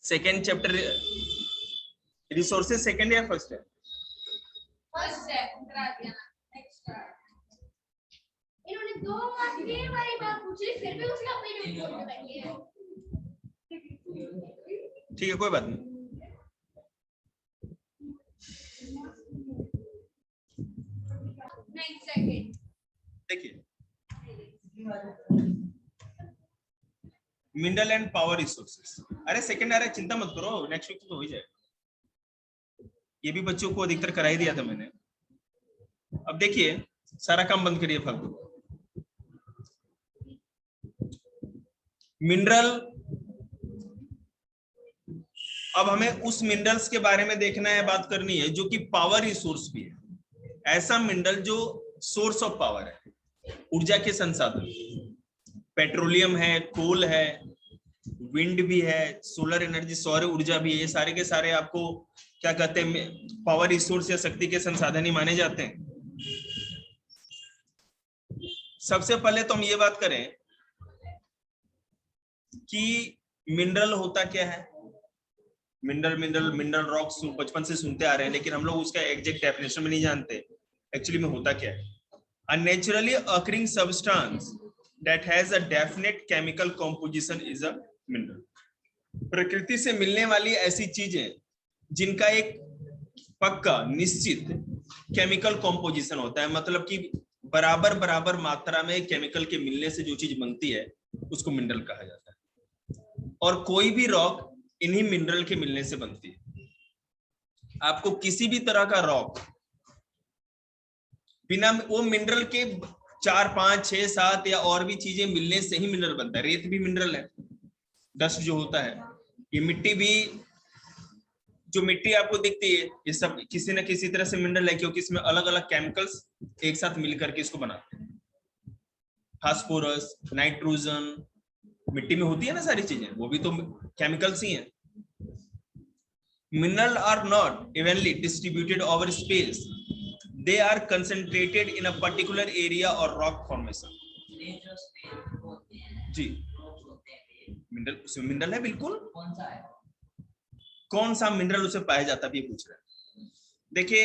Second chapter resources second या first है? First है, करा दिया ना। नेक्स्ट इन्होंने 2 मार्क्स के वाली बात पूछी, फिर भी उसका अपने नोट में बैठी है। ठीक है, कोई बात नहीं। नेक्स्ट सेकंड देखिए, मिनरल एंड पावर रिसोर्सेस। अरे सेकंड आ रहा है, चिंता मत करो, नेक्स्ट वीक तो हो ही जाएगा। ये भी बच्चों को अधिकतर करा ही दिया था मैंने। अब देखिए, सारा काम बंद करिए फालतू। मिनरल, अब हमें उस मिनरल्स के बारे में देखना है, बात करनी है जो कि पावर रिसोर्स भी है। ऐसा मिनरल जो सोर्स ऑफ पावर है, ऊर्जा के संसाधन। पेट्रोलियम है, कोल है, विंड भी है, सोलर एनर्जी, सौर ऊर्जा भी है। ये सारे के सारे आपको क्या कहते हैं, पावर रिसोर्स या शक्ति के संसाधन ही माने जाते हैं। सबसे पहले तो हम ये बात करें कि मिनरल होता क्या है। मिनरल रॉक्स बचपन से सुनते आ रहे हैं, लेकिन हम लोग उसका एग्जैक्ट डेफिनेशन में नहीं जानते एक्चुअली में होता क्या है। A naturally occurring substance that has a definite chemical composition is a mineral. प्रकृति से मिलने वाली ऐसी चीजें जिनका एक पक्का निश्चित केमिकल कंपोजिशन होता है, मतलब कि बराबर बराबर मात्रा में केमिकल के मिलने से जो चीज बनती है उसको मिनरल कहा जाता है। और कोई भी रॉक इन्हीं मिनरल के मिलने से बनती है। आपको किसी भी तरह का रॉक बिना वो मिनरल के 4, 5, 6, 7 या और भी चीजें मिलने से ही मिनरल बनता है। रेत भी मिनरल है, डस्ट जो होता है, ये मिट्टी भी, जो मिट्टी आपको दिखती है, ये सब किसी न किसी तरह से मिनरल है, क्योंकि इसमें अलग अलग केमिकल्स एक साथ मिलकर के इसको बनाते हैं। फास्फोरस, नाइट्रोजन, मिट्टी में होती है ना सारी चीजें, वो भी तो केमिकल्स ही हैं। Minerals are not evenly distributed over space. They are concentrated in a particular area or rock formation. जी, मिनरल, उसमें मिनरल है बिल्कुल। कौन सा मिनरल उसे पाया जाता है ये पूछ रहे हैं। देखिए,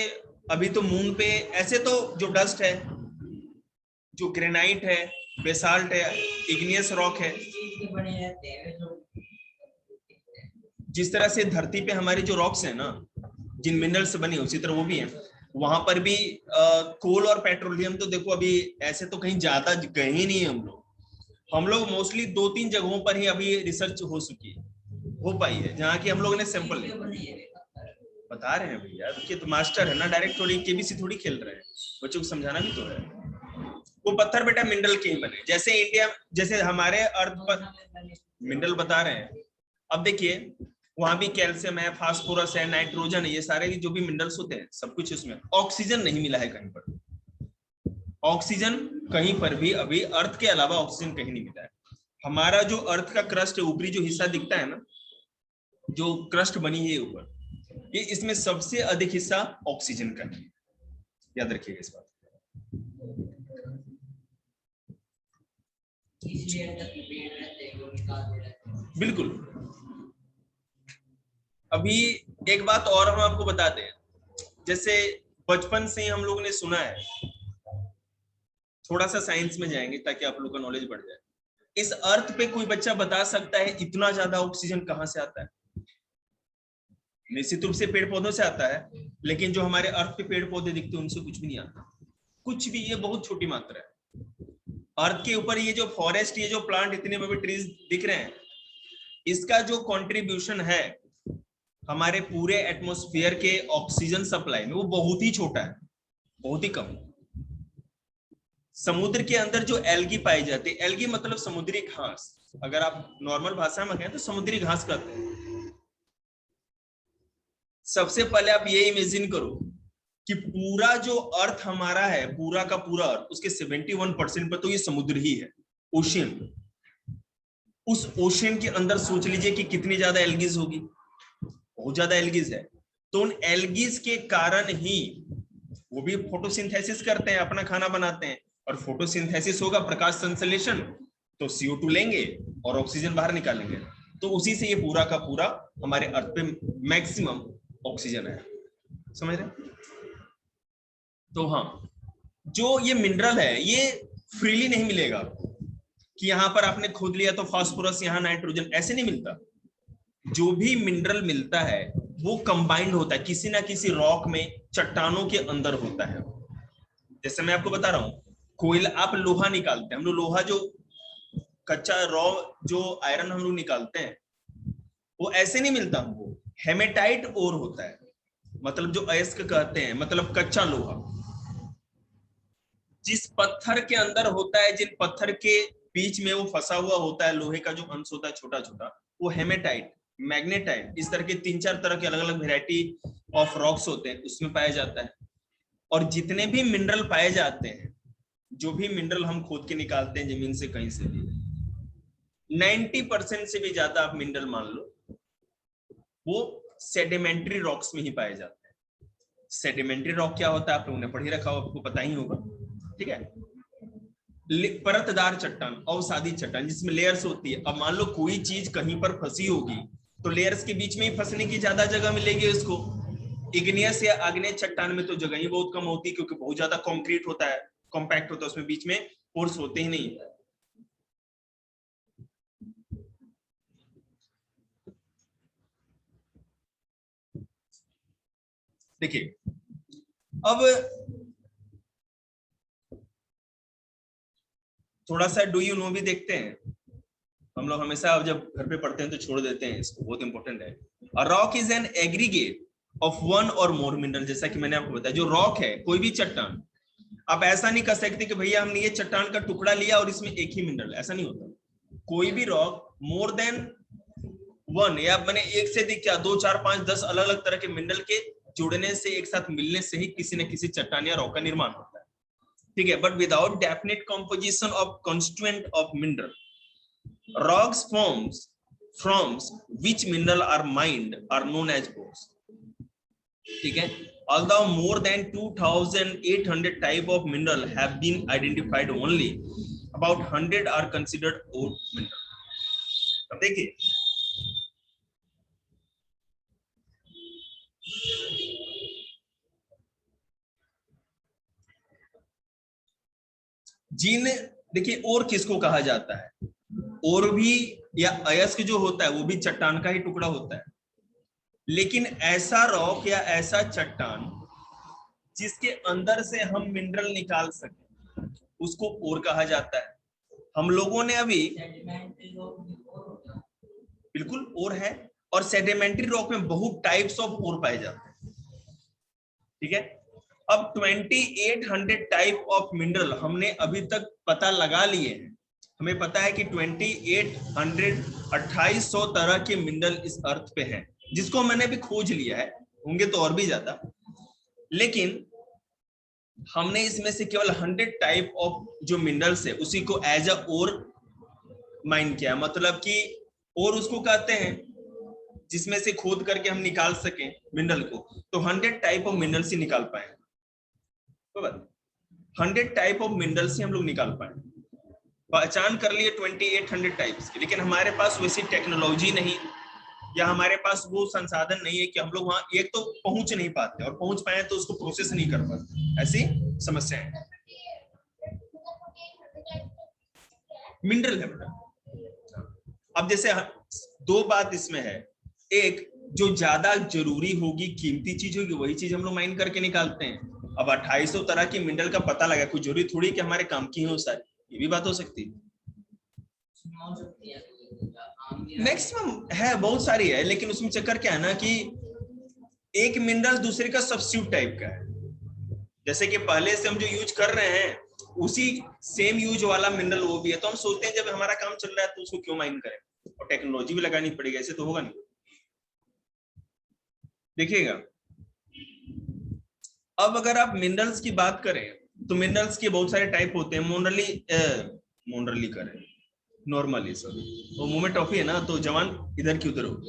अभी तो मून पे ऐसे तो जो डस्ट है, जो ग्रेनाइट है, बेसाल्ट है, इग्नियस रॉक है, जिस तरह से धरती पे हमारी जो रॉक्स है ना, जिन मिनरल से बनी, उसी तरह वो भी है। वहां पर भी कोल और पेट्रोलियम तो देखो अभी ऐसे तो कहीं ज्यादा गए ही नहीं है हम लोग मोस्टली 2-3 जगहों पर ही अभी रिसर्च हो पाई है, जहाँ की हम लोगों ने सैंपल बता रहे हैं भैया। ये तो मास्टर है ना, डायरेक्ट थोड़ी केबीसी थोड़ी खेल रहे हैं, बच्चों को समझाना भी तो है। वो पत्थर बेटा मिनरल के ही बने, जैसे इंडिया, जैसे हमारे अर्थ पर मिनरल बता रहे हैं। अब देखिए, वहां भी कैल्शियम है, फास्फोरस है, नाइट्रोजन है, ये सारे जो भी मिनरल्स होते हैं सब कुछ उसमें। ऑक्सीजन नहीं मिला है कहीं पर, ऑक्सीजन कहीं पर भी अभी अर्थ के अलावा ऑक्सीजन कहीं नहीं मिला है। हमारा जो अर्थ का क्रस्ट है, ऊपरी जो हिस्सा दिखता है ना, जो क्रस्ट बनी है ऊपर, ये इसमें सबसे अधिक हिस्सा ऑक्सीजन का है, याद रखिएगा इस बात। बिल्कुल। अभी एक बात और हम आपको बता दें, जैसे बचपन से ही हम लोगों ने सुना है, थोड़ा सा साइंस में जाएंगे ताकि आप लोग का नॉलेज बढ़ जाए। इस अर्थ पे कोई बच्चा बता सकता है इतना ज्यादा ऑक्सीजन कहां से आता है? निश्चित रूप से पेड़ पौधों से आता है, लेकिन जो हमारे अर्थ पे पेड़ पौधे दिखते हैं उनसे कुछ भी नहीं आता, कुछ भी। ये बहुत छोटी मात्रा है। अर्थ के ऊपर ये जो फॉरेस्ट, ये जो प्लांट, इतने बड़े ट्रीज दिख रहे हैं, इसका जो कंट्रीब्यूशन है हमारे पूरे एटमॉस्फेयर के ऑक्सीजन सप्लाई में, वो बहुत ही छोटा है, बहुत ही कम। समुद्र के अंदर जो एल्गी पाई जाती है, एल्गी मतलब समुद्री घास, अगर आप नॉर्मल भाषा में कहें तो समुद्री घास कहते हैं। सबसे पहले आप ये इमेजिन करो कि पूरा जो अर्थ हमारा है, पूरा का पूरा अर्थ, उसके 71% पर तो ये समुद्र ही है, ओशियन। उस ओशियन के अंदर सोच लीजिए कि कितनी ज्यादा एल्गीज होगी, बहुत ज्यादा एल्गीज है। तो उन एल्गीज के कारण ही वो भी फोटोसिंथेसिस करते हैं, अपना खाना बनाते हैं, और फोटोसिंथेसिस होगा प्रकाश संश्लेषण, तो CO2 लेंगे और ऑक्सीजन बाहर निकालेंगे। तो उसी से ये पूरा का पूरा हमारे अर्थ पे मैक्सिमम ऑक्सीजन है, समझ रहे? तो हाँ, जो ये मिनरल है ये फ्रीली नहीं मिलेगा आपको कि यहाँ पर आपने खोद लिया तो फास्फोरस, यहाँ नाइट्रोजन, ऐसे नहीं मिलता। जो भी मिनरल मिलता है वो कंबाइंड होता है किसी ना किसी रॉक में, चट्टानों के अंदर होता है। जैसे मैं आपको बता रहा हूँ, कोयला, आप लोहा निकालते हैं, हम लोग लोहा जो कच्चा रॉ जो आयरन हम लोग निकालते हैं वो ऐसे नहीं मिलता हमको, हेमेटाइट ओर होता है, मतलब जो अयस्क कहते हैं, मतलब कच्चा लोहा जिस पत्थर के अंदर होता है, जिन पत्थर के बीच में वो फंसा हुआ होता है, लोहे का जो अंश होता है छोटा छोटा, वो हेमेटाइट, मैग्नेटाइट, इस तरह के 3-4 तरह के अलग अलग वेराइटी ऑफ रॉक्स होते हैं, उसमें पाया जाता है। और जितने भी मिनरल पाए जाते हैं, जो भी मिनरल हम खोद के निकालते हैं जमीन से कहीं से भी, 90% से भी ज्यादा आप मिनरल मान लो वो सेडिमेंट्री रॉक्स में ही पाए जाते हैं। सेडिमेंट्री रॉक क्या होता है आप लोगों ने पढ़ ही रखा हो, आपको पता ही होगा, ठीक है? परतदार चट्टान, अवसादी चट्टान जिसमें लेयर्स होती है। अब मान लो कोई चीज कहीं पर फंसी होगी तो लेयर्स के बीच में ही फंसने की ज्यादा जगह मिलेगी उसको। इग्नियस या आग्नेय चट्टान में तो जगह ही बहुत कम होती है क्योंकि बहुत ज्यादा कंक्रीट होता है, कॉम्पैक्ट होता है, उसमें बीच में पोर्स होते ही नहीं। देखिए अब थोड़ा सा डू यू नो भी देखते हैं हम लोग हमेशा, जब घर पे पढ़ते हैं तो छोड़ देते हैं इसको, बहुत इंपॉर्टेंट है। A rock is an aggregate of one और मोर मिनरल। जैसा कि मैंने आपको बताया, जो रॉक है, कोई भी चट्टान, आप ऐसा नहीं कर सकते कि भैया हमने ये चट्टान का टुकड़ा लिया और इसमें एक ही मिनरल, ऐसा नहीं होता। कोई भी रॉक मोर देन वन, या मैंने एक से अधिक क्या 2, 4, 5, 10 अलग अलग तरह के मिनरल के जुड़ने से, एक साथ मिलने से ही किसी न किसी चट्टान या रॉक का निर्माण होता है, ठीक है? But without definite composition of constituent of mineral, rocks forms which mineral are mined are known as ores, ठीक है? Although more than 2800 type of mineral have been identified, only about 100 are considered ore mineral। अब देखिए जिन, देखिए और किसको कहा जाता है? और भी या अयस्क जो होता है वो भी चट्टान का ही टुकड़ा होता है, लेकिन ऐसा रॉक या ऐसा चट्टान जिसके अंदर से हम मिनरल निकाल सके उसको ओर कहा जाता है। हम लोगों ने अभी, बिल्कुल ओर है, और सेडिमेंट्री रॉक में बहुत टाइप्स ऑफ ओर पाए जाते हैं, ठीक है? अब 2800 टाइप ऑफ मिनरल हमने अभी तक पता लगा लिए हैं। हमें पता है कि 2800 तरह के मिनरल इस अर्थ पे हैं, जिसको मैंने भी खोज लिया है, होंगे तो और भी ज्यादा, लेकिन हमने इसमें से केवल 100 टाइप ऑफ जो मिनरल्स है उसी को एज अ ओर माइन किया। मतलब कि और उसको कहते हैं जिसमें से खोद करके हम निकाल सके मिनरल को, तो 100 टाइप ऑफ मिनरल्स ही निकाल पाए, तो 100 टाइप ऑफ मिनरल्स ही हम लोग निकाल पाए, पहचान कर लिए 2800 टाइप्स की। लेकिन हमारे पास वैसी टेक्नोलॉजी नहीं, या हमारे पास वो संसाधन नहीं है कि हम लोग वहां एक तो पहुंच नहीं पाते, और पहुंच पाए तो उसको प्रोसेस नहीं कर पाते, ऐसी समस्या है। मिनरल है बेटा। अब जैसे दो बात इसमें है, एक जो ज्यादा जरूरी होगी, कीमती चीज होगी, वही चीज हम लोग माइन करके निकालते हैं। अब 2800 तरह की मिनरल का पता लगा, कोई जरूरी थोड़ी कि हमारे काम की हो सारी, ये भी बात हो सकती है। मैक्सिमम है, बहुत सारी है, लेकिन उसमें चक्कर क्या है ना कि एक मिनरल दूसरे का सब्स्टिट्यूट टाइप का है। जैसे कि पहले से हम जो यूज कर रहे हैं उसी सेम यूज वाला मिनरल वो भी है, तो हम सोचते हैं जब हमारा काम चल रहा है तो उसको क्यों माइन करें, और टेक्नोलॉजी भी लगानी पड़ेगी, ऐसे तो होगा नहीं। देखिएगा, अब अगर आप मिनरल्स की बात करें तो मिनरल्स के बहुत सारे टाइप होते हैं। मोनरली करें नॉर्मली, सॉरी वो मुंह में टॉफी है ना, तो जवान इधर की उधर हो,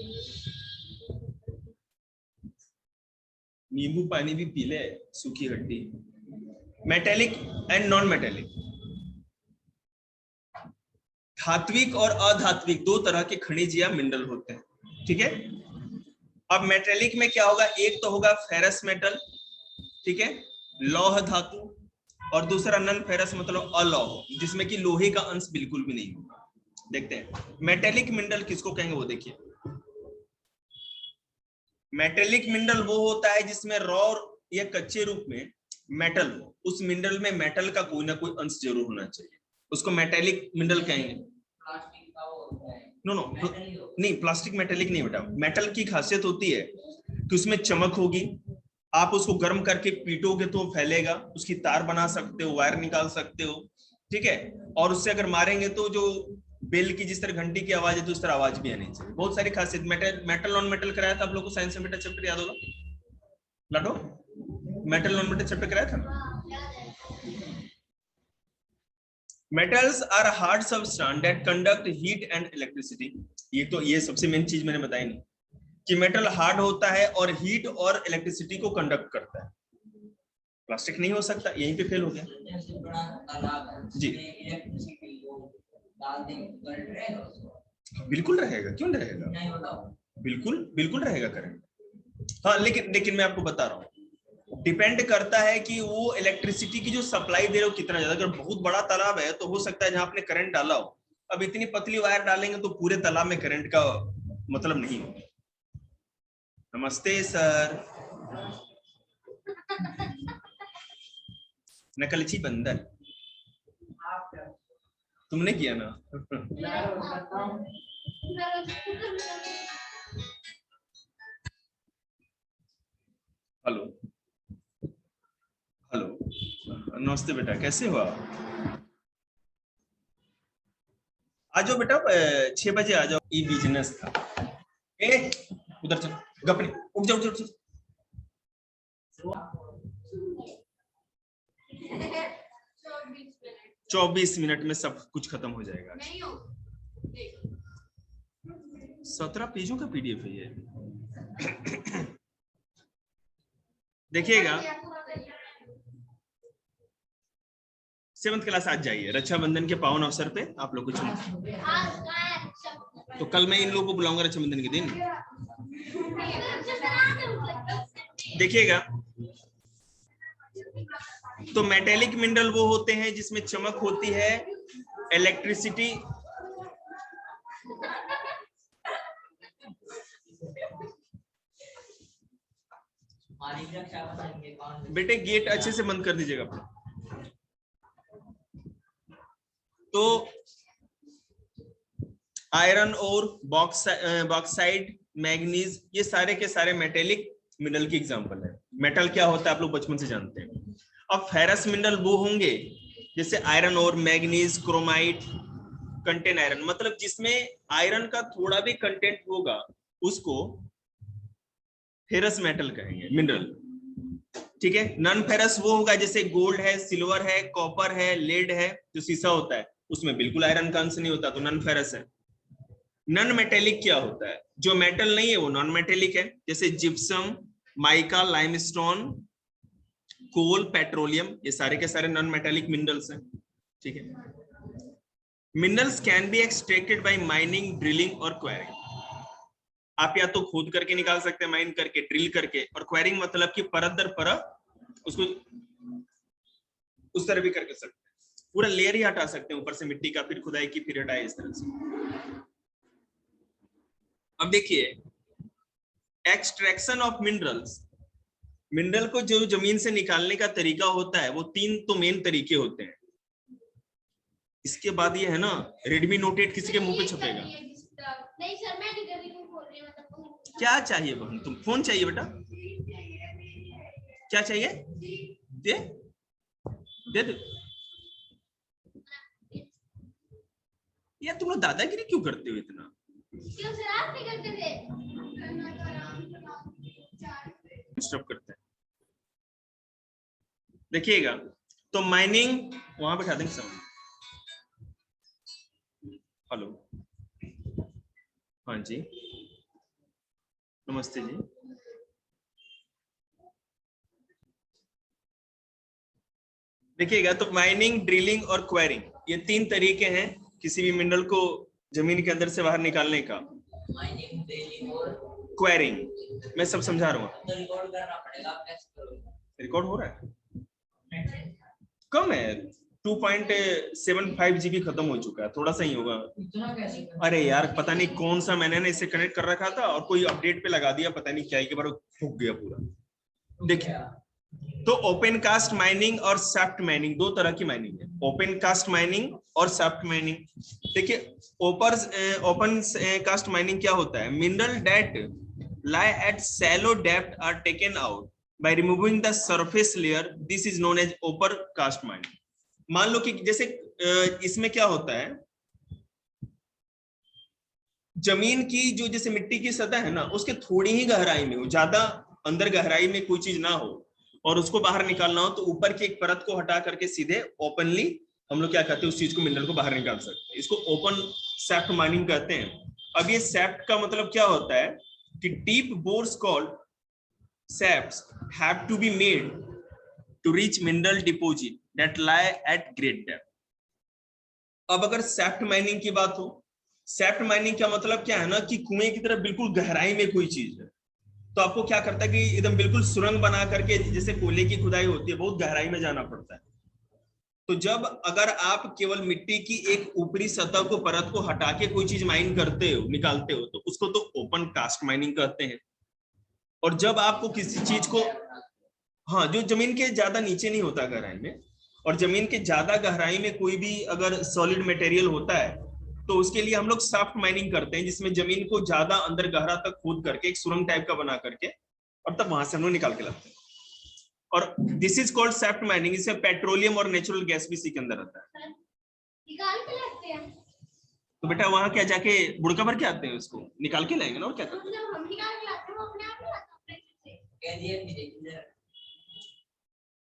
नींबू पानी भी पी ले, सूखी हड्डी। Metallic and non metallic. धात्विक और अधात्विक दो तरह के खनिज या मिनरल होते हैं, ठीक है। अब मेटेलिक में क्या होगा, एक तो होगा फेरस मेटल, ठीक है, लौह धातु, और दूसरा नन फेरस मतलब अलौह, जिसमें कि लोहे का अंश बिल्कुल भी नहीं होगा। देखते हैं मेटेलिक मिनरल किसको कहेंगे, वो देखिए। मेटेलिक मिनरल वो होता है जिसमें रॉ या कच्चे रूप में मेटल हो, उस मिनरल में मेटल का कोई ना कोई अंश जरूर होना चाहिए, उसको मेटेलिक मिनरल कहेंगे। नो नो नहीं, प्लास्टिक मेटेलिक नहीं बेटा। मेटल की खासियत होती है कि उसमें चमक होगी, आप उसको गर्म करके पीटोगे तो फैलेगा, उसकी तार बना सकते हो, वायर निकाल सकते हो, ठीक है। और उससे अगर मारेंगे तो जो बेल की जिस तरह घंटी की आवाज है तो उस तरह आवाज भी आनी चाहिए। बहुत सारी खासियत। मेटल नॉन मेटल कराया था आप लोग को साइंस में बेटा, चैप्टर याद होगा लाडो, मेटल नॉन मेटल चैप्टर कराया था। Metals are hard substance that conduct heat and electricity. ये सबसे मेन चीज मैंने बताई नहीं कि मेटल हार्ड होता है और हीट और इलेक्ट्रिसिटी को कंडक्ट करता है। प्लास्टिक नहीं हो सकता, यहीं पे फेल हो गया जी। बिल्कुल रहेगा, क्यों नहीं रहेगा, बिल्कुल बिल्कुल रहेगा करंट। हाँ लेकिन मैं आपको बता रहा हूँ, डिपेंड करता है कि वो इलेक्ट्रिसिटी की जो सप्लाई दे रहे हो कितना ज्यादा। अगर बहुत बड़ा तालाब है तो हो सकता है जहां आपने करंट डाला हो, अब इतनी पतली वायर डालेंगे तो पूरे तालाब में करंट का मतलब नहीं होगा। नमस्ते सर। नकलची बंदर, तुमने किया ना। हेलो हेलो, नमस्ते बेटा, कैसे हो आप? आ जाओ बेटा, 6 बजे आ जाओ। ई बिजनेस था। ए उधर चल, गपनी उठ जाओ, उठ जाओ। 24 मिनट में सब कुछ खत्म हो जाएगा। 17 पेजों का पीडीएफ है ये। देखिएगा 7th क्लास आज जाइए, रक्षाबंधन के पावन अवसर पे आप लोग कुछ, तो कल मैं इन लोगों को बुलाऊंगा रक्षाबंधन के दिन। देखिएगा, तो मेटेलिक मिनरल वो होते हैं जिसमें चमक होती है, इलेक्ट्रिसिटी, बेटे गेट अच्छे से बंद कर दीजिएगा। तो आयरन और बॉक्साइड, मैग्नीज, ये सारे के सारे मेटेलिक मिनरल की एग्जांपल है। मेटल क्या होता है आप लोग बचपन से जानते हैं। अब फेरस मिनरल वो होंगे जैसे आयरन और मैग्नीज, क्रोमाइट, कंटेन आयरन, मतलब जिसमें आयरन का थोड़ा भी कंटेंट होगा उसको फेरस मेटल कहेंगे, मिनरल, ठीक है। नॉन फेरस वो होगा जैसे गोल्ड है, सिल्वर है, कॉपर है, लेड है, जो शीशा होता है उसमें बिल्कुल आयरन का अंश नहीं होता, तो नॉन फेरस है। नॉन मेटेलिक क्या होता है, जो मेटल नहीं है वो नॉन मेटेलिक है, जैसे जिप्सम, माइका, लाइमस्टोन, कोल, पेट्रोलियम, ये सारे के सारे नॉन मेटेलिक मिनरल्स हैं, ठीक है। Minerals can be extracted bye mining, drilling और क्वेरिंग। आप या तो खोद करके निकाल सकते हैं, माइन करके, ड्रिल करके, और क्वेरिंग मतलब कि परत दर परत उसको उस तरह भी करके सकते हैं, पूरा लेयर ही हटा सकते हैं ऊपर से मिट्टी का, फिर खुदाई की, फिर हटाए, इस तरह से। अब देखिए, एक्सट्रैक्शन ऑफ मिनरल्स, मिनरल को जो जमीन से निकालने का तरीका होता है वो 3 तो मेन तरीके होते हैं। इसके बाद ये है ना, रेडमी नोट 8 किसी के मुंह पे छपेगा। नहीं सर, मैं नहीं कर रही हूं, बोल रही हूं, मतलब क्या चाहिए बहन, तुम फोन चाहिए बेटा, क्या चाहिए, दे दे दे। यार तुम लोग दादागिरी क्यों करते हो इतना? क्यों सर, आप नहीं करते थे? डिस्टर्ब करते हैं। देखिएगा, तो माइनिंग वहां बैठा देंगे सब। हेलो, हाँ जी, नमस्ते जी। देखिएगा, तो माइनिंग, ड्रिलिंग और क्वेरिंग, ये 3 तरीके हैं किसी भी मिनरल को जमीन के अंदर से बाहर निकालने का? माइनिंग, ड्रिलिंग और क्वेरिंग, मैं सब समझा रहा हूँ। तो रिकॉर्ड करना पड़ेगा, आप कैसे करोगे? रिकॉर्ड हो रहा है? कम है, 2.75 GB खत्म हो चुका है, थोड़ा सा ही होगा। इतना कैसे? अरे यार पता नहीं कौन सा मैंने ना इसे कनेक्ट कर रखा था और कोई अपडेट पे लगा दिया, पता नहीं क्या है, के बार फूक गया पूरा। देखिए, तो ओपन कास्ट माइनिंग और सैफ्ट माइनिंग, दो तरह की माइनिंग है, ओपन कास्ट माइनिंग और सैफ्ट माइनिंग। देखिए, ओपन कास्ट माइनिंग क्या होता है? Mineral that lie at shallow depth are taken out by removing the surface layer. This is known as open cast mining. मान लो कि जैसे इसमें क्या होता है, जमीन की जो जैसे मिट्टी की सतह है ना, उसके थोड़ी ही गहराई में हो, ज्यादा अंदर गहराई में कोई चीज ना हो और उसको बाहर निकालना हो, तो ऊपर की एक परत को हटा करके सीधे ओपनली हम लोग क्या कहते हैं, उस चीज को, मिनरल को बाहर निकाल सकते हैं। इसको ओपन सैफ्ट माइनिंग कहते हैं। अब ये सैफ्ट का मतलब क्या होता है कि deep bores called shafts have to be made to reach mineral deposit that lie at great depth. अब अगर सैफ्ट माइनिंग की बात हो, सैफ्ट माइनिंग का मतलब क्या है ना कि कुएं की तरफ बिल्कुल गहराई में कोई चीज है, तो आपको क्या करता है कि एकदम बिल्कुल सुरंग बना करके, जैसे कोयले की खुदाई होती है, बहुत गहराई में जाना पड़ता है। तो जब अगर आप केवल मिट्टी की एक ऊपरी सतह को, परत को हटा के कोई चीज माइन करते हो, निकालते हो, तो उसको तो ओपन कास्ट माइनिंग कहते हैं। और जब आपको किसी चीज को, हाँ, जो जमीन के ज्यादा नीचे नहीं होता गहराई में, और जमीन के ज्यादा गहराई में कोई भी अगर सॉलिड मटेरियल होता है, तो उसके लिए हम लोग सॉफ्ट माइनिंग करते हैं, जिसमें जमीन को ज्यादा अंदर गहरा तक खोद करके एक सुरंग टाइप का बना करके, और तब वहां से हम लोग निकाल के लाते हैं। और this is called soft mining. इसमें पेट्रोलियम और नेचुरल गैस भी इसी के अंदर आता है। निकाल के लाते हैं तो बेटा वहां क्या जाके बुड़का भर के आते हैं, उसको निकाल के लाएंगे ना, और क्या करते हैं? हम निकाल के लाते हैं, वो अपने आप नहीं आता अपने से। कह दिया कि देखिए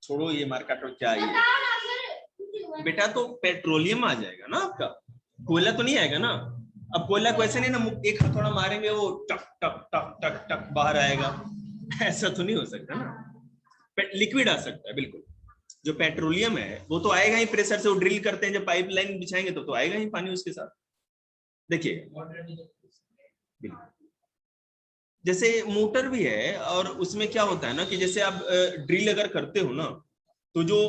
छोड़ो ये मार्केट क्या है। बताओ ना सर। बेटा तो पेट्रोलियम आ जाएगा ना आपका, कोयला तो नहीं आएगा ना। अब कोयला को ऐसे नहीं ना, एक हथौड़ा मारेंगे वो टक टक टक टक टक बाहर आएगा, ऐसा तो नहीं हो सकता ना। लिक्विड आ सकता है बिल्कुल। जो पेट्रोलियम है वो तो आएगा ही प्रेशर से, वो ड्रिल करते हैं, जब पाइपलाइन बिछाएंगे तो आएगा ही पानी उसके साथ। देखिए, जैसे मोटर भी है, और उसमें क्या होता है ना कि जैसे आप ड्रिल अगर करते हो ना, तो जो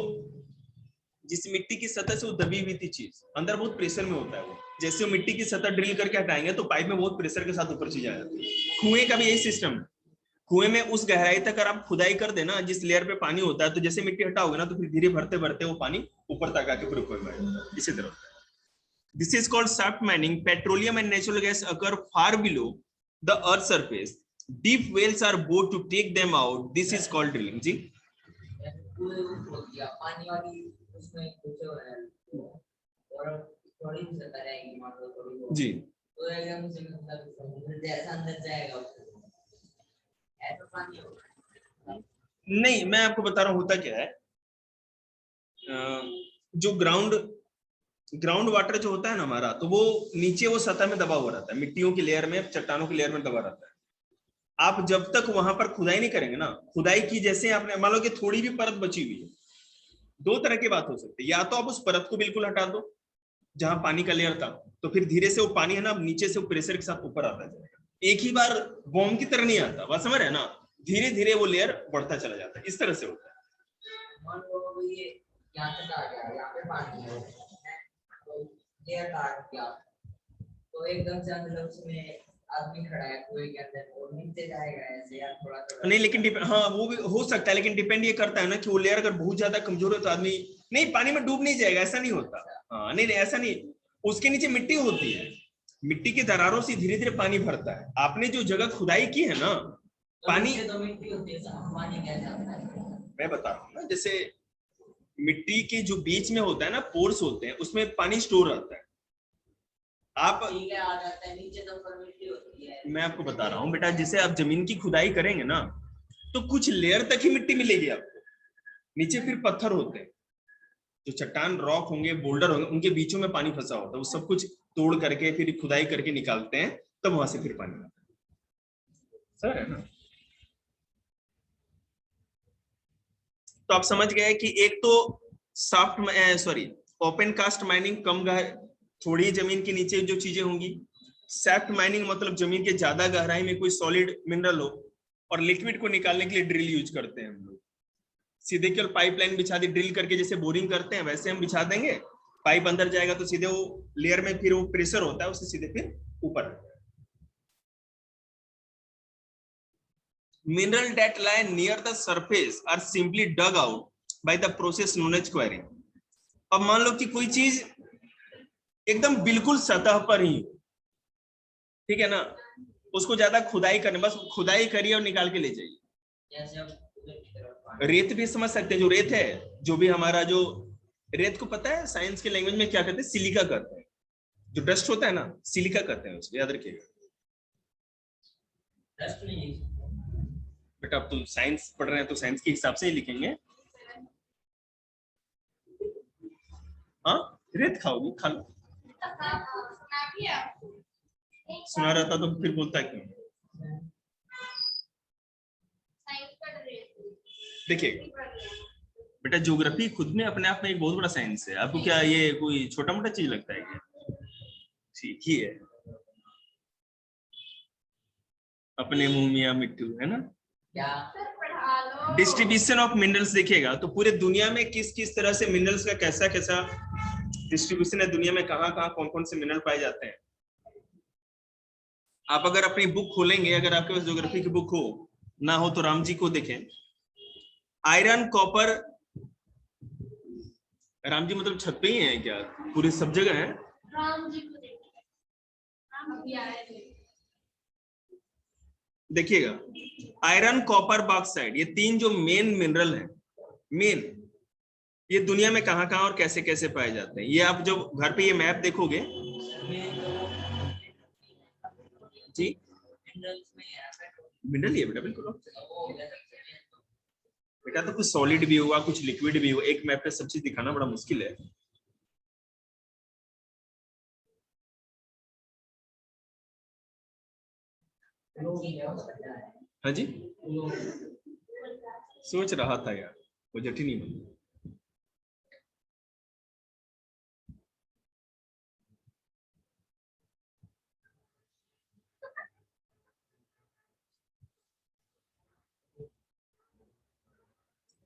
जिस मिट्टी की सतह से वो दबी हुई थी चीज, अंदर बहुत प्रेशर में होता है वो, जैसे वो मिट्टी की सतह ड्रिल करके हटाएंगे तो पाइप में बहुत प्रेशर के साथ ऊपर चीज आ जाती है। कुएं का भी यही सिस्टम है। कुएं में उस गहराई तक अगर आप खुदाई कर देना, जिस लेयर पे पानी होता है, तो जैसे मिट्टी हटाओगे ना, तो फिर धीरे भरते भरते वो पानी ऊपर तक आके पूरे कुएं में आ जाता है। इसी तरह this is called soft mining. Petroleum and natural gas occur far below the earth surface. Deep wells are bored to take them out. This is called drilling. जी, पानी वाली उसमें कुछ और थोड़ी सी सतह रहेगी, मान लो थोड़ी जी, तो एकदम से मतलब समुद्र जैसा अंदर जाएगा, ऐसा पानी होगा। नहीं, मैं आपको बता रहा हूँ होता क्या है। जो ग्राउंड वाटर जो होता है ना हमारा, तो वो नीचे वो सतह में दबा हुआ रहता है, मिट्टियों की लेयर में, चट्टानों की लेयर में दबा रहता है। आप जब तक वहां पर खुदाई नहीं करेंगे ना, खुदाई की जैसे आपने मान लो कि थोड़ी भी परत बची हुई है, दो तरह की बात हो सकती है। या तो आप उस परत को बिल्कुल हटा दो जहां पानी का लेयर था, तो फिर धीरे से वो पानी है ना नीचे से प्रेशर के साथ ऊपर आता जाएगा, एक ही बार बॉम्ब की तरह नहीं आता, बात समझ रहे हैं ना, धीरे धीरे वो लेयर बढ़ता चला जाता है, इस तरह से होता है। मान लो ये यहाँ तक आ गया, यहाँ पे पानी है, तो ये काट दिया, तो एकदम से अंदर उसमें आदमी खड़ा है कुएं के अंदर, और नीचे जाएगा ऐसे या थोड़ा थोड़ा नहीं, लेकिन हाँ वो भी हो सकता है, लेकिन डिपेंड ये करता है ना कि वो लेयर अगर बहुत ज्यादा कमजोर है तो आदमी नहीं, पानी में डूब नहीं जाएगा, ऐसा नहीं होता। हाँ, नहीं ऐसा नहीं, उसके नीचे मिट्टी होती है, मिट्टी की दरारों से धीरे धीरे पानी भरता है। आपने जो जगह खुदाई की है ना, पानी तो मिट्टी होती है, पानी कैसे आता है? मैं बता रहा हूँ ना, जैसे मिट्टी के जो बीच में होता है ना, पोर्स होते हैं, उसमें पानी स्टोर रहता है। आप ठीक है, आ जाता है नीचे, तो ऊपर मिट्टी होती है। मैं आपको बता रहा हूँ बेटा, जैसे आप जमीन की खुदाई करेंगे ना, तो कुछ लेयर तक ही मिट्टी मिलेगी आपको, नीचे फिर पत्थर होते हैं, जो चट्टान रॉक होंगे, बोल्डर होंगे, उनके बीचों में पानी फंसा होता है, वो सब कुछ तोड़ करके फिर खुदाई करके निकालते हैं, तब वहां से फिर पानी आता है। सर है ना, तो आप समझ गए कि एक तो सॉफ्ट ओपन कास्ट माइनिंग कम थोड़ी जमीन के नीचे जो चीजें होंगी। सैफ्ट माइनिंग मतलब जमीन के ज्यादा गहराई में कोई सॉलिड मिनरल हो और लिक्विड को निकालने के लिए ड्रिल यूज करते हैं हम लोग। सीधे केवल पाइपलाइन बिछा दी, ड्रिल करके जैसे बोरिंग करते हैं वैसे हम बिछा देंगे, पाइप अंदर जाएगा तो सीधे वो लेयर में फिर वो प्रेशर होता है उससे सीधे फिर ऊपर। Mineral that lie near the surface are simply dug out by the process known as quarry. अब मान लो कि कोई चीज एकदम बिल्कुल सतह पर ही, ठीक है ना, उसको ज्यादा खुदाई करने, बस खुदाई करिए और निकाल के ले जाइए। रेत भी समझ सकते हैं, जो रेत है, जो भी हमारा जो रेत को पता है साइंस के लैंग्वेज में क्या कहते हैं, सिलिका कहते हैं। जो डस्ट होता है ना, सिलिका कहते हैं उसको, याद रखिएगा। बेटा अब तुम साइंस पढ़ रहे हैं तो साइंस के हिसाब से ही लिखेंगे। हाँ, रेत खाओगी, खा लो। सुना रहता तो फिर बोलता क्यों? देखिए बेटा, ज्योग्राफी खुद में अपने आप में एक बहुत बड़ा साइंस है। आपको क्या ये कोई छोटा मोटा चीज लगता है क्या? ठीक ही है, अपने मुंह में मिट्टू, है ना। डिस्ट्रीब्यूशन ऑफ मिनरल्स देखिएगा तो पूरे दुनिया में किस किस तरह से मिनरल्स का कैसा कैसा डिस्ट्रीब्यूशन है, दुनिया में कहाँ कहाँ कौन कौन से मिनरल पाए जाते हैं। आप अगर अपनी बुक खोलेंगे, अगर आपके पास ज्योग्राफी की बुक हो, ना हो तो राम जी को देखें। आयरन, कॉपर, राम जी मतलब छत पे ही है क्या? पूरे सब जगह है। राम जी को देखें, राम अभी आए थे। देखिएगा, आयरन, कॉपर, बॉक्साइट, ये तीन जो मेन मिनरल हैं, मेन, ये दुनिया में कहां कहां और कैसे कैसे पाए जाते हैं। ये आप जब घर पे ये मैप देखोगे जी, मिनरल ही है बेटा, बिल्कुल बेटा। तो कुछ सॉलिड भी हुआ, कुछ लिक्विड भी हुआ, एक मैप पे सब चीज दिखाना बड़ा मुश्किल है। हाँ जी, सोच रहा था यार, वो जटिल नहीं बनी।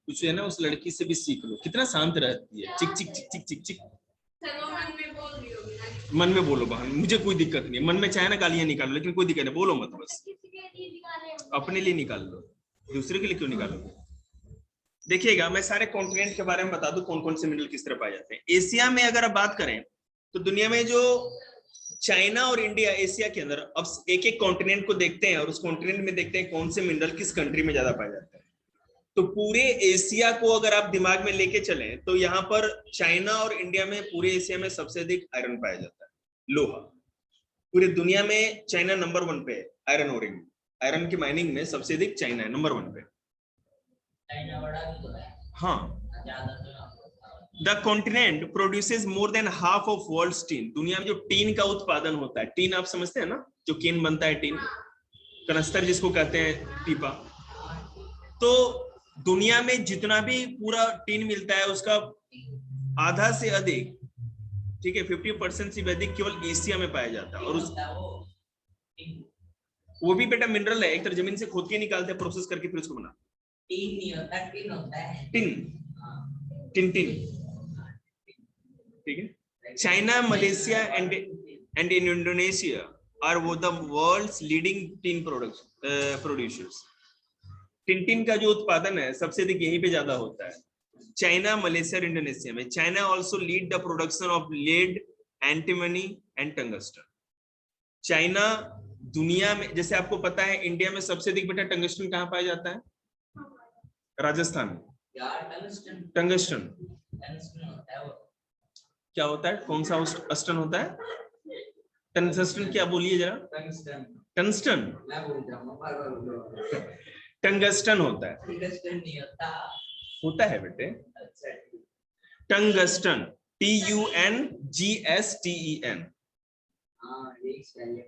कुछ है ना, उस लड़की से भी सीख लो, कितना शांत रहती है, चिक चिक चिक चिक चिक चिक। मन में बोलो बहन, मुझे कोई दिक्कत नहीं है, मन में चाहे ना गालियां निकालो, लेकिन कोई दिक्कत नहीं, बोलो मत, बस अपने लिए निकाल लो, दूसरे के लिए क्यों निकालोगे। देखिएगा, मैं सारे कॉन्टिनेंट के बारे में बता दूं कौन कौन से मिनरल किस तरह पाए जाते हैं। एशिया में अगर आप बात करें तो दुनिया में जो चाइना और इंडिया, एशिया के अंदर, अब एक एक कॉन्टिनेंट को देखते हैं और उस कॉन्टिनेंट में देखते हैं कौन से मिनरल किस कंट्री में ज्यादा पाए जाते हैं। तो पूरे एशिया को अगर आप दिमाग में लेके चलें तो यहाँ पर चाइना और इंडिया में, पूरे एशिया में सबसे अधिक आयरन पाया जाता है, लोहा। पूरी दुनिया में चाइना नंबर 1 पे है आयरन ओरिंग, आयरन की माइनिंग में सबसे अधिक चाइना है, नंबर 1 पे। हाँ, the continent produces more than half of world's tin. दुनिया में जो टीन का उत्पादन होता है, टीन आप समझते हैं ना, जो केन बनता है, टीन, कनस्तर जिसको कहते हैं, पीपा। तो दुनिया में जितना भी पूरा टीन मिलता है उसका आधा से अधिक, ठीक है, 50% से अधिक केवल एशिया में पाया जाता है। और वो भी बेटा मिनरल है, एक तरह जमीन से खोद के निकालते हैं, प्रोसेस करके फिर उसको बना। टीन नहीं होता, टिन होता है। टिन, ठीक है। China, Malaysia and Indonesia are वो the world's leading tin producers. Tin का जो उत्पादन है सबसे अधिक यहीं पे ज्यादा होता है, चाइना, मलेशिया, इंडोनेशिया में। China also lead the production of lead, antimony and tungsten. China दुनिया में, जैसे आपको पता है, इंडिया में सबसे अधिक बेटा टंगस्टन कहाँ पाया जाता है? राजस्थान में। टंगस्टन क्या होता है? कौन सा अस्टन होता है? टंगस्टन क्या बोलिए जरा? टंगस्टन, टंगस्टन होता है। नहीं होता है बेटे, टंगस्टन, TUNGSTEN।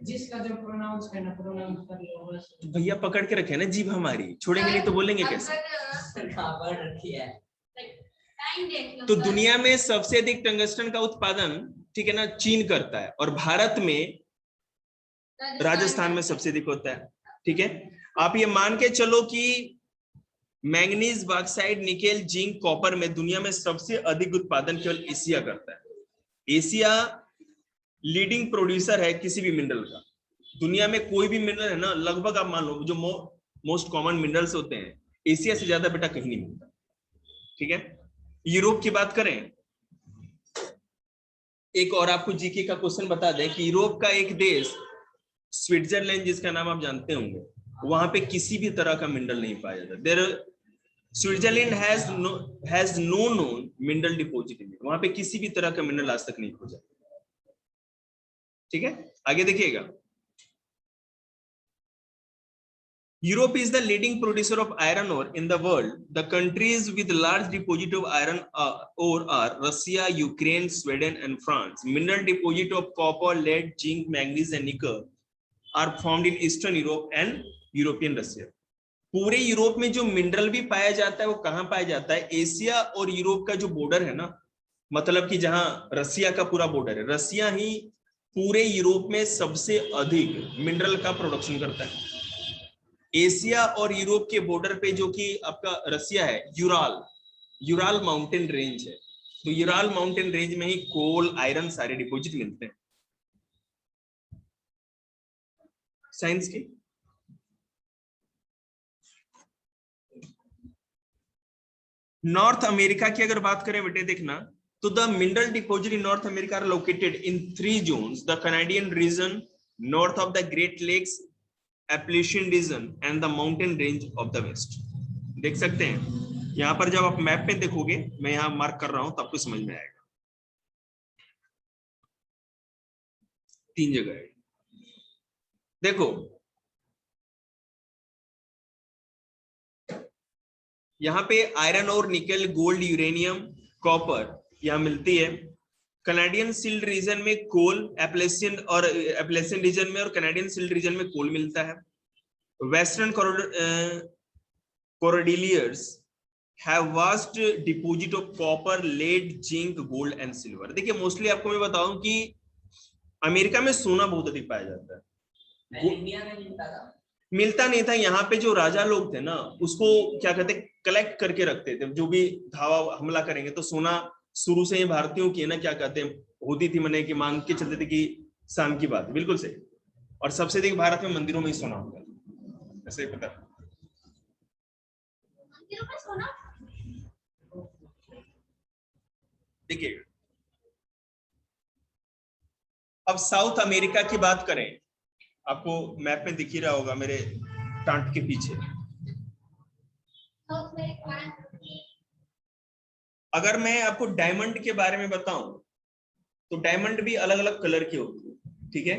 जिसका जो प्रोनाउंस करना, प्रोनाउंस कर लो बस। भैया पकड़ के रखे ना जीभ हमारी, छोड़ेंगे नहीं तो बोलेंगे कैसे? तो दुनिया में सबसे अधिक टंगस्टन का उत्पादन ठीक है ना, चीन करता है, और भारत में राजस्थान में सबसे अधिक होता है। ठीक है, आप ये मान के चलो कि manganese, bauxite, nickel, zinc, copper में दुनिया में सबसे अधिक उत्पादन केवल एशिया करता है। एशिया लीडिंग प्रोड्यूसर है किसी भी मिनरल का। दुनिया में कोई भी मिनरल है ना, लगभग आप मान लो जो मोस्ट कॉमन मिनरल्स होते हैं, एशिया से ज्यादा बेटा कहीं नहीं मिलता। ठीक है, यूरोप की बात करें, एक और आपको जीके का क्वेश्चन बता दें कि यूरोप का एक देश स्विट्जरलैंड, जिसका नाम आप जानते होंगे, वहां पे किसी भी तरह का मिनरल नहीं पाया जाता। There Switzerland has no known mineral deposit in it, वहां पे किसी भी तरह का मिनरल आज तक नहीं खोजा। ठीक है, आगे देखिएगा। Europe is the leading producer of iron ore in the world. The countries with large deposit of iron ore are Russia, Ukraine, Sweden, and France. Mineral deposit of copper, lead, zinc, manganese, and nickel are found in Eastern Europe and European Russia. पूरे Europe में जो mineral भी पाया जाता है वो कहाँ पाया जाता है? एशिया और यूरोप का जो बॉर्डर है ना, मतलब कि जहां रसिया का पूरा बॉर्डर है, रसिया ही पूरे यूरोप में सबसे अधिक मिनरल का प्रोडक्शन करता है। एशिया और यूरोप के बॉर्डर पे जो कि आपका रसिया है, यूराल माउंटेन रेंज है, तो यूराल माउंटेन रेंज में ही कोल, आयरन सारे डिपॉजिट मिलते हैं। साइंस की नॉर्थ अमेरिका की अगर बात करें बेटे, देखना तो the mineral deposit in North America are located in 3 zones, the Canadian region, north of the Great Lakes, Appalachian region and the mountain range of the west. देख सकते हैं यहां पर, जब आप मैप पे देखोगे, मैं यहां मार्क कर रहा हूं तब आपको समझ में आएगा। 3 जगह है, देखो यहाँ पे आयरन और निकल, गोल्ड, यूरेनियम, कॉपर यहाँ मिलती है। कनाडियन सिल्ड रीजन में कोल, एप्लेशियन रीजन में और कनाडियन सिल्ड रीजन में कोल मिलता है। Western Cordilleras have vast deposit of copper, lead, zinc, gold and silver. देखिए मोस्टली आपको मैं बताऊं कि अमेरिका में सोना बहुत अधिक पाया जाता है, इंडिया में मिलता नहीं था। यहाँ पे जो राजा लोग थे ना, उसको क्या कहते, कलेक्ट करके रखते थे। जो भी धावा हमला करेंगे तो सोना शुरू से ही भारतीयों की है ना, क्या कहते हैं, होती थी, मैंने कि मान के चलते थे कि शाम की बात, बिल्कुल सही। और सबसे अधिक भारत में मंदिरों में ही सोना होता है, ऐसे ही पता। मंदिरों में सोना, देखिए अब साउथ अमेरिका की बात करें, आपको मैप में दिख ही रहा होगा मेरे टांट के पीछे। अगर मैं आपको डायमंड के बारे में बताऊं तो डायमंड भी अलग अलग कलर की होती है। ठीक है,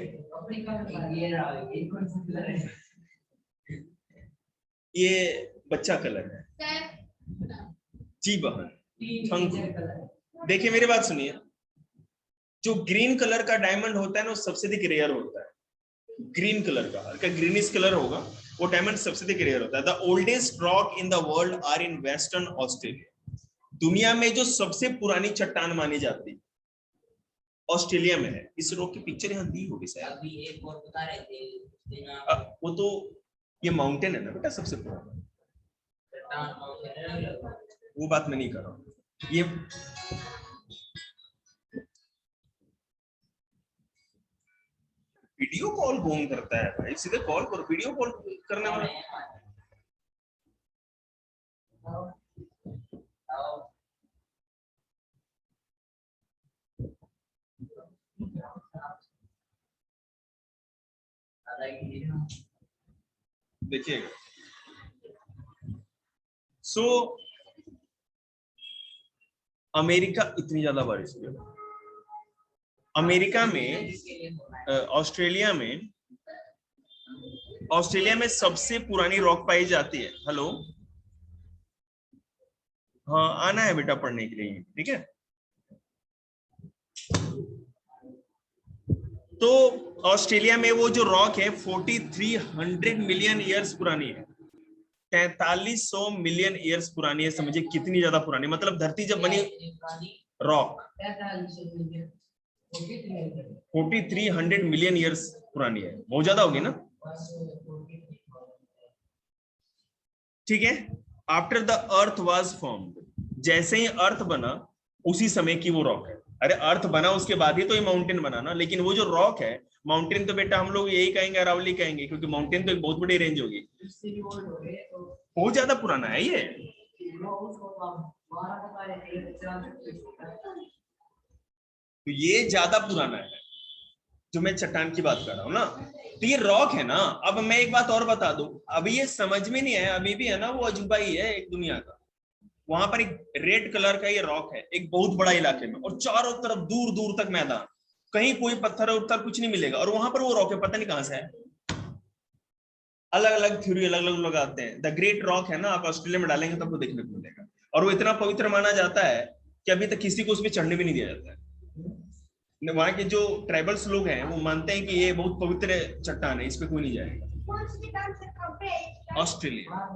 ये बच्चा कलर है जी बहन, थैंक यू। देखिए मेरी बात सुनिए, जो ग्रीन कलर का डायमंड होता है ना, वो सबसे अधिक रेयर होता है। ग्रीन कलर का, हल्का ग्रीनिश कलर होगा, वो डायमंड सबसे अधिक रेयर होता है। The oldest rock in the world are in western Australia. दुनिया में जो सबसे पुरानी चट्टान मानी जाती है ऑस्ट्रेलिया में है। इस रॉक की पिक्चर यहाँ दी होगी शायद। अभी एक और बता रहे थे वो तो ये माउंटेन है ना बेटा, सबसे पुराना, वो बात मैं नहीं कर रहा हूँ। ये वीडियो कॉल कौन करता है भाई? सीधे कॉल करो, वीडियो कॉल करने वाला। देखिएगा, सो अमेरिका, इतनी ज्यादा बारिश हुई अमेरिका में, ऑस्ट्रेलिया में सबसे पुरानी रॉक पाई जाती है। हेलो, हाँ आना है बेटा पढ़ने के लिए, ठीक है। तो ऑस्ट्रेलिया में वो जो रॉक है 4300 मिलियन ईयर्स पुरानी है, 4300 मिलियन ईयर्स पुरानी है। समझिए कितनी ज्यादा पुरानी, मतलब धरती जब बनी, रॉक 4300 मिलियन ईयर्स पुरानी है, बहुत ज्यादा होगी ना। ठीक है, after the earth was formed, जैसे ही अर्थ बना उसी समय की वो रॉक है। अरे अर्थ बना उसके बाद ही तो ये माउंटेन बना ना, लेकिन वो जो रॉक है, माउंटेन तो बेटा हम लोग यही कहेंगे, अरावली कहेंगे, क्योंकि माउंटेन तो एक बहुत बड़ी रेंज होगी, बहुत ज्यादा पुराना है ये। तो ये ज्यादा पुराना है जो मैं चट्टान की बात कर रहा हूँ ना, तो ये रॉक है ना। अब मैं एक बात और बता दूं, अभी ये समझ में नहीं आया, अभी भी है ना, वो अजूबा ही है एक दुनिया का। वहां पर एक रेड कलर का ये रॉक है एक बहुत बड़ा इलाके में, और चारों तरफ दूर दूर तक मैदान, कहीं कोई पत्थर उत्थर कुछ नहीं मिलेगा, और वहां पर वो रॉक है, पता नहीं कहां से है। अलग अलग थ्योरी अलग अलग लगाते हैं। द ग्रेट रॉक है ना, आप ऑस्ट्रेलिया में डालेंगे तब वो देखने को मिलेगा, और वो इतना पवित्र माना जाता है कि अभी तक किसी को उसमें चढ़ने भी नहीं दिया जाता है। वहां के जो ट्राइबल्स लोग हैं वो मानते हैं कि ये बहुत पवित्र चट्टान है, इस पे कोई नहीं जाएगा। ऑस्ट्रेलिया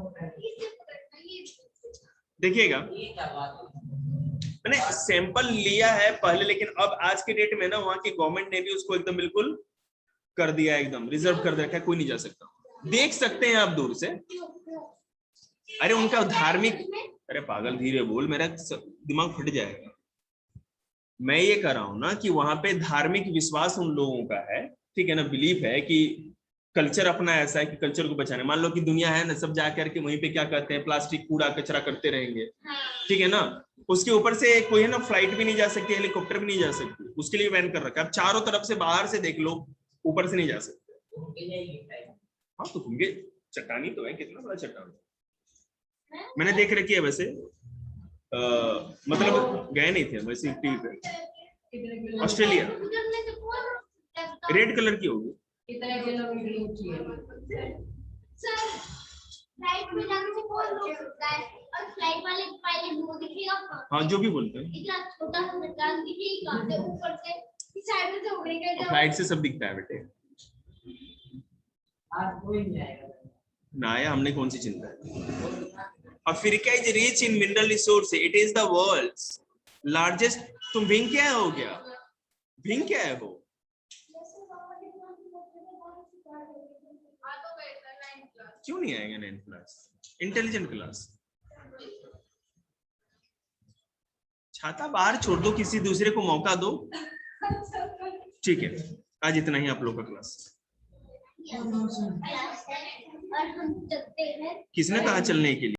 देखिएगा, मैंने सैंपल लिया है पहले, लेकिन अब आज के डेट में ना वहां की गवर्नमेंट ने भी उसको एकदम बिल्कुल कर दिया है, एकदम रिजर्व कर रखा है, कोई नहीं जा सकता। देख सकते हैं आप दूर से। अरे उनका धार्मिक, अरे पागल धीरे बोल, मेरा दिमाग फट जाएगा। मैं ये कह रहा हूं ना कि वहां पे धार्मिक विश्वास उन लोगों का है, ठीक है ना, बिलीफ है कि कल्चर अपना ऐसा है कि कल्चर को बचाने। मान लो कि दुनिया है ना, सब जाकर के वहीं पे क्या करते हैं, प्लास्टिक कूड़ा कचरा करते रहेंगे, ठीक है ना। उसके ऊपर से कोई है ना फ्लाइट भी नहीं जा सकती, हेलीकॉप्टर भी नहीं जा सकती, उसके लिए बैन कर रखा है। अब चारों तरफ से बाहर से देख लो, ऊपर से नहीं जा सकते। हाँ तो होंगे, चट्टानी तो है, कितना बड़ा चट्टान मैंने देख रखी है वैसे, मतलब गए नहीं थे वैसे टीवी पे। ऑस्ट्रेलिया रेड कलर की होगी। फ्लाइट में जाने से कौन रोक सकता है? और फ्लाइट वाले पायलट वो दिखेगा कहाँ? हाँ जो भी बोलते हैं, इतना छोटा सा चट्टान दिखेगा कहाँ से? ऊपर से इस साइड में से उड़ेगा जब फ्लाइट से सब दिखता है बेटे। आज कोई नहीं आएगा ना आया, हमने कौन सी चिंता है। Africa is rich in mineral resource, it is the world's largest. तुम भिंग क्या हो गया, भिंग क्या है वो? क्यों नहीं आएगा 9th क्लास, इंटेलिजेंट क्लास। छाता बाहर छोड़ दो, किसी दूसरे को मौका दो। ठीक है, आज इतना ही आप लोग का क्लास। और हम चलते हैं। किसने कहा चलने के लिए?